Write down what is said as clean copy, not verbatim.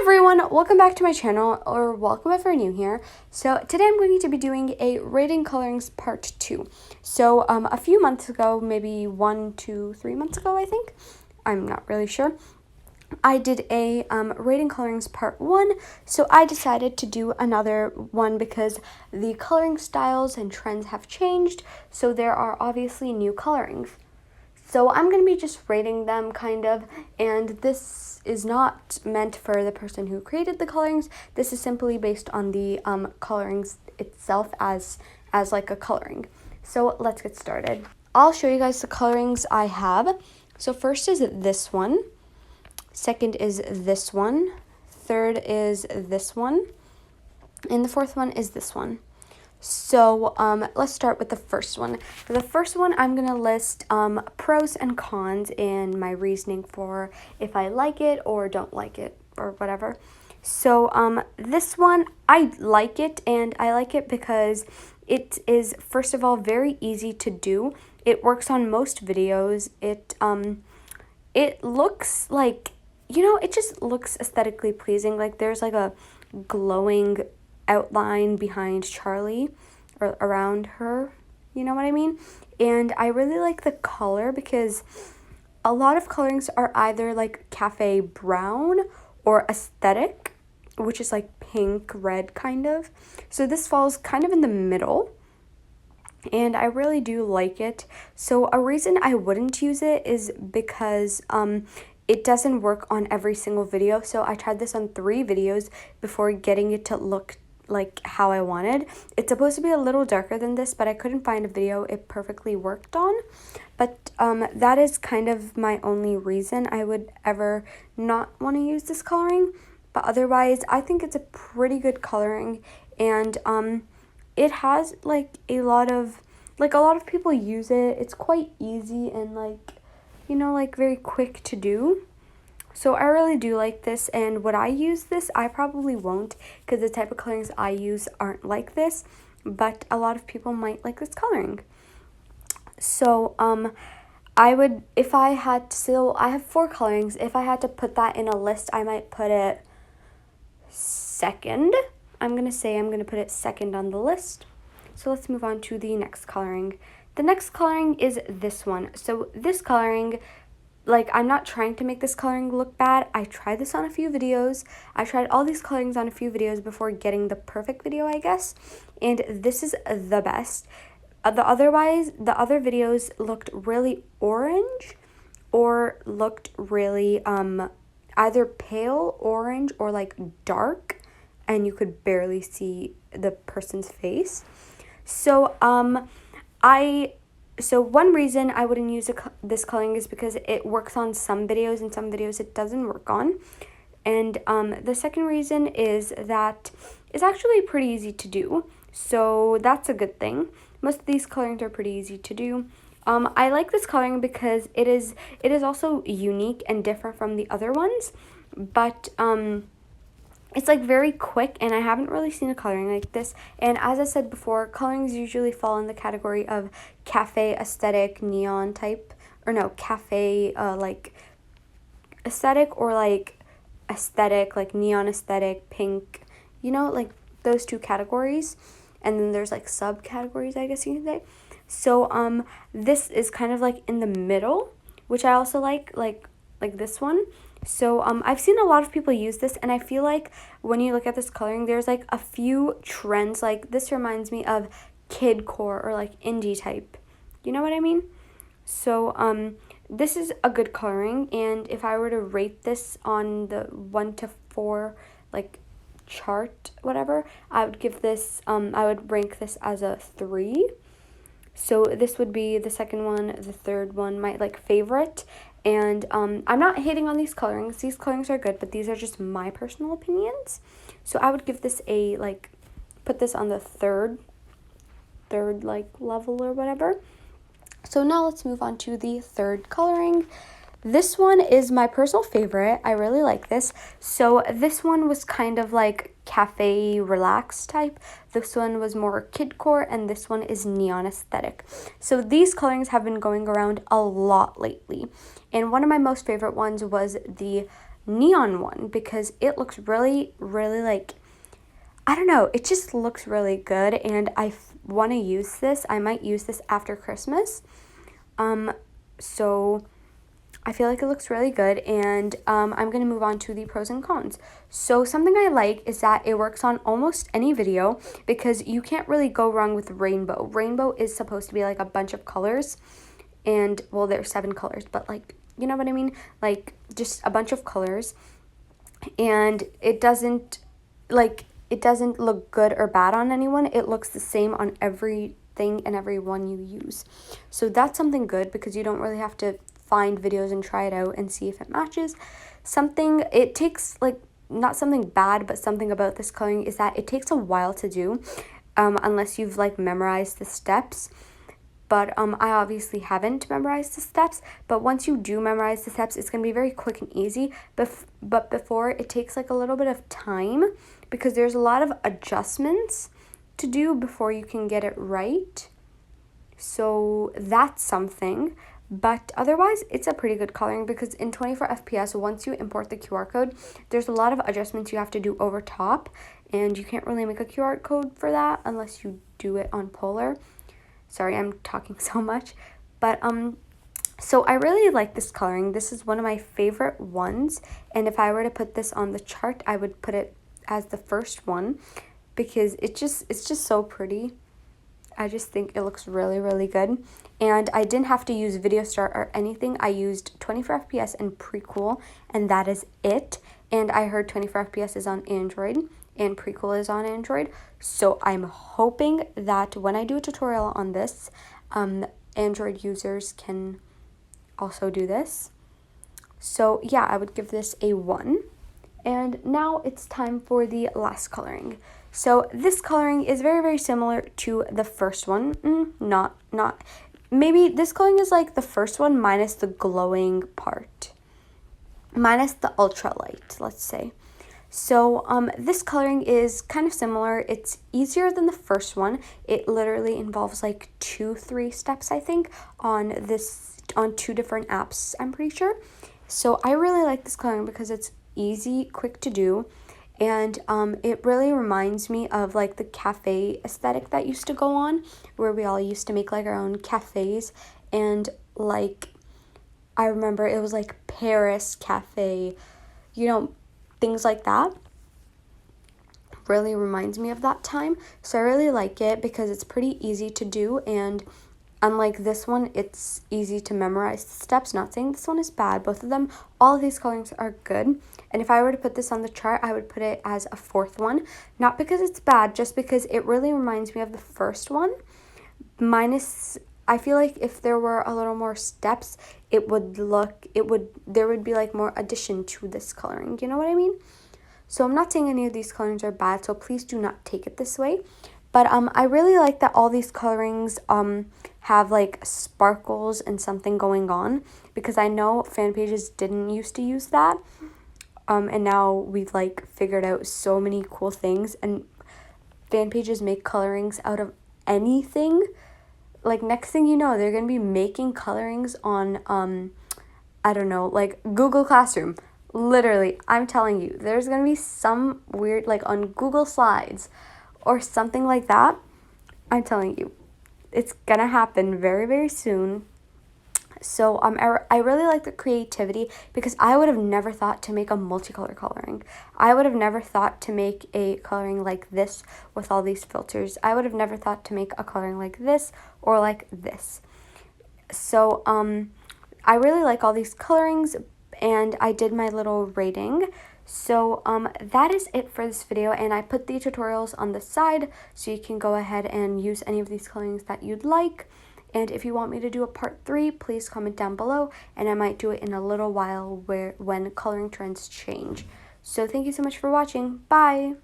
everyone, welcome back to my channel, or welcome if you're new here. So today I'm going to be doing a rating colorings part 2. So a few months ago, maybe 1, 2, 3 months ago, I think, I'm not really sure, I did a rating colorings part 1, so I decided to do another one because the coloring styles and trends have changed, so there are obviously new colorings. So I'm going to be just rating them kind of, and this is not meant for the person who created the colorings. This is simply based on the colorings itself as like a coloring. So let's get started. I'll show you guys the colorings I have. So first is this one. Second is this one. Third is this one. And the fourth one is this one. So let's start with the first one. For the first one, I'm going to list pros and cons and my reasoning for if I like it or don't like it or whatever. So this one, I like it, and I like it because it is, first of all, very easy to do. It works on most videos. It looks like, it just looks aesthetically pleasing. Like there's like a glowing outline behind Charlie or around her, you know what I mean? And I really like the color because a lot of colorings are either like cafe brown or aesthetic, which is like pink, red kind of. So this falls kind of in the middle, and I really do like it. So a reason I wouldn't use it is because it doesn't work on every single video. So I tried this on 3 videos before getting it to look like how I wanted. It's supposed to be a little darker than this, but I couldn't find a video it perfectly worked on. But that is kind of my only reason I would ever not want to use this coloring. But otherwise, I think it's a pretty good coloring, and it has like a lot of people use it. It's quite easy and like very quick to do. So I really do like this, and would I use this? I probably won't, because the type of colorings I use aren't like this, but a lot of people might like this coloring. So I would, if I had, so I have 4 colorings. If I had to put that in a list, I might put it second. I'm going to put it second on the list. So let's move on to the next coloring. The next coloring is this one. So this coloring, I'm not trying to make this coloring look bad. I tried this on a few videos. I tried all these colorings on a few videos before getting the perfect video, I guess. And this is the best. The other videos looked really orange or looked really either pale orange or like dark, and you could barely see the person's face. So So one reason I wouldn't use this coloring is because it works on some videos, and some videos it doesn't work on. And the second reason is that it's actually pretty easy to do. So that's a good thing. Most of these colorings are pretty easy to do. I like this coloring because it is also unique and different from the other ones. But it's like very quick, and I haven't really seen a coloring like this. And as I said before, colorings usually fall in the category of cafe aesthetic, neon type, or no, cafe like aesthetic, or like aesthetic, like neon aesthetic, pink, like those 2 categories. And then there's like subcategories, I guess you can say. So this is kind of like in the middle, which I also like this one. So I've seen a lot of people use this, and I feel like when you look at this coloring, there's like a few trends. Like this reminds me of kidcore or like indie type. You know what I mean? So this is a good coloring, and if I were to rate this on the 1 to 4 like chart, whatever, I would give this, I would rank this as a 3. So this would be the second one, the third one, my favorite. And I'm not hating on these colorings. These colorings are good, but these are just my personal opinions. So I would give this a put this on the third level or whatever. So now let's move on to the third coloring. This one is my personal favorite. I really like this. So this one was kind of like cafe relaxed type. This one was more kidcore, and this one is neon aesthetic. So these colorings have been going around a lot lately. And one of my most favorite ones was the neon one because it looks really, really like, I don't know, it just looks really good, and I want to use this. I might use this after Christmas. So I feel like it looks really good, and I'm going to move on to the pros and cons. So something I like is that it works on almost any video because you can't really go wrong with rainbow. Rainbow is supposed to be like a bunch of colors, and well, there's 7 colors, but like, you know what I mean? Like just a bunch of colors, and it doesn't look good or bad on anyone. It looks the same on everything and everyone you use. So that's something good because you don't really have to find videos and try it out and see if it matches. It takes like, not something bad, but something about this coloring is that it takes a while to do, unless you've like memorized the steps. But I obviously haven't memorized the steps, but once you do memorize the steps, it's going to be very quick and easy. But before, it takes like a little bit of time because there's a lot of adjustments to do before you can get it right. So that's something. But otherwise, it's a pretty good coloring because in 24 FPS, once you import the QR code, there's a lot of adjustments you have to do over top, and you can't really make a QR code for that unless you do it on Polar. Sorry, I'm talking so much. But so I really like this coloring. This is one of my favorite ones, and if I were to put this on the chart, I would put it as the first one because it's just so pretty. I just think it looks really, really good. And I didn't have to use Video Start or anything. I used 24 FPS and Precool, and that is it. And I heard 24 FPS is on Android, and Precool is on Android. So I'm hoping that when I do a tutorial on this, Android users can also do this. So yeah, I would give this a 1. And now it's time for the last coloring. So this coloring is very, very similar to the first one. Maybe this coloring is like the first one minus the glowing part. Minus the ultralight, let's say. So this coloring is kind of similar. It's easier than the first one. It literally involves like 2-3 steps, I think, on 2 different apps, I'm pretty sure. So I really like this coloring because it's easy, quick to do, and it really reminds me of like the cafe aesthetic that used to go on, where we all used to make like our own cafes, and like I remember it was like Paris cafe, you know, things like that. Really reminds me of that time. So I really like it because it's pretty easy to do, and unlike this one, it's easy to memorize the steps. Not saying this one is bad. Both of them, all of these colorings are good. And if I were to put this on the chart, I would put it as a 4th one. Not because it's bad, just because it really reminds me of the first one. I feel like if there were a little more steps, there would be like more addition to this coloring. You know what I mean? So I'm not saying any of these colorings are bad, so please do not take it this way. But I really like that all these colorings have like sparkles and something going on, because I know fan pages didn't used to use that. And now we've like figured out so many cool things, and fan pages make colorings out of anything. Like next thing you know, they're going to be making colorings on, I don't know, like Google Classroom. Literally, I'm telling you, there's going to be some weird, like on Google Slides or something like that. I'm telling you, it's going to happen very, very soon. So I really like the creativity, because I would have never thought to make a multicolor coloring. I would have never thought to make a coloring like this with all these filters. I would have never thought to make a coloring like this or like this. So I really like all these colorings, and I did my little rating. So that is it for this video, and I put the tutorials on the side so you can go ahead and use any of these colorings that you'd like. And if you want me to do a part 3, please comment down below, and I might do it in a little while when coloring trends change. So thank you so much for watching. Bye!